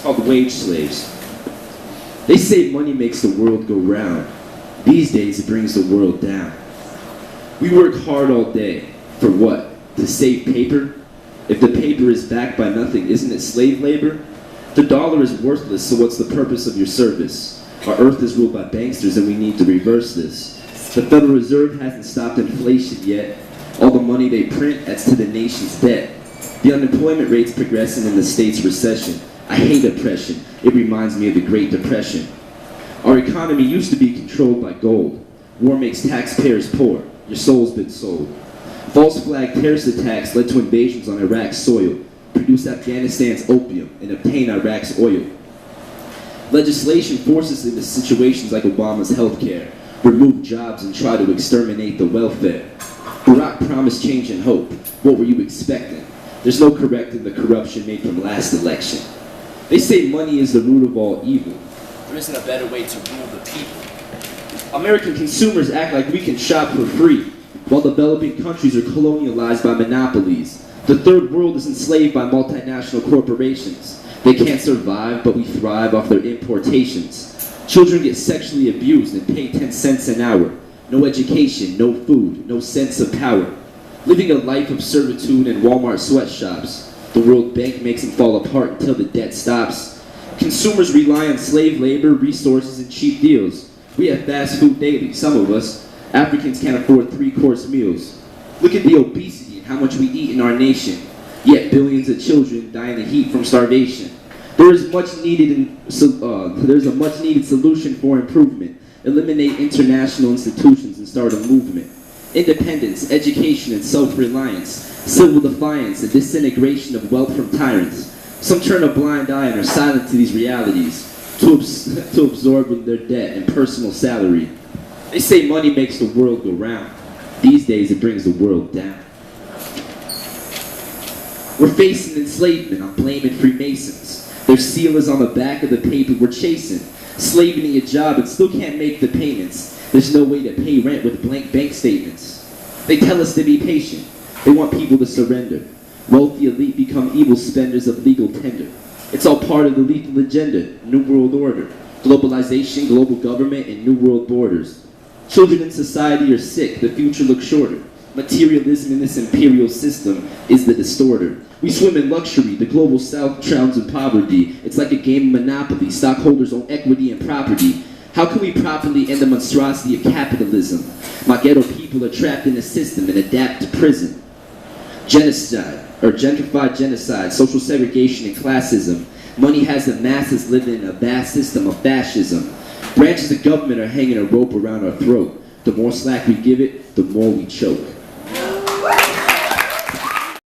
called wage slaves. They say money makes the world go round. These days it brings the world down. We work hard all day. For what? To save paper? If the paper is backed by nothing, isn't it slave labor? The dollar is worthless, so what's the purpose of your service? Our earth is ruled by banksters and we need to reverse this. The Federal Reserve hasn't stopped inflation yet. All the money they print adds to the nation's debt. The unemployment rate's progressing in the state's recession. I hate oppression. It reminds me of the Great Depression. Our economy used to be controlled by gold. War makes taxpayers poor. Your soul's been sold. False flag terrorist attacks led to invasions on Iraq's soil, produced Afghanistan's opium, and obtained Iraq's oil. Legislation forces into situations like Obama's healthcare, remove jobs and try to exterminate the welfare. Barack promised change and hope. What were you expecting? There's no correcting the corruption made from last election. They say money is the root of all evil. There isn't a better way to rule the people. American consumers act like we can shop for free, while developing countries are colonialized by monopolies. The third world is enslaved by multinational corporations. They can't survive, but we thrive off their importations. Children get sexually abused and pay 10 cents an hour. No education, no food, no sense of power. Living a life of servitude in Walmart sweatshops. The World Bank makes them fall apart until the debt stops. Consumers rely on slave labor, resources, and cheap deals. We have fast food daily, some of us. Africans can't afford 3-course meals. Look at the obesity and how much we eat in our nation. Yet billions of children die in the heat from starvation. There's a much needed solution for improvement. Eliminate international institutions and start a movement. Independence, education, and self-reliance. Civil defiance and disintegration of wealth from tyrants. Some turn a blind eye and are silent to these realities, to absorb their debt and personal salary. They say money makes the world go round. These days it brings the world down. We're facing enslavement. I'm blaming Freemasons. Their seal is on the back of the paper we're chasing. Slaving a job and still can't make the payments. There's no way to pay rent with blank bank statements. They tell us to be patient. They want people to surrender. Wealthy elite become evil spenders of legal tender. It's all part of the lethal agenda, New World Order. Globalization, global government, and New World borders. Children in society are sick, the future looks shorter. Materialism in this imperial system is the distorter. We swim in luxury, the global south drowns in poverty. It's like a game of Monopoly, stockholders own equity and property. How can we properly end the monstrosity of capitalism? My ghetto people are trapped in a system and adapt to prison. Genocide, or gentrified genocide, social segregation and classism. Money has the masses living in a vast system of fascism. Branches of government are hanging a rope around our throat. The more slack we give it, the more we choke.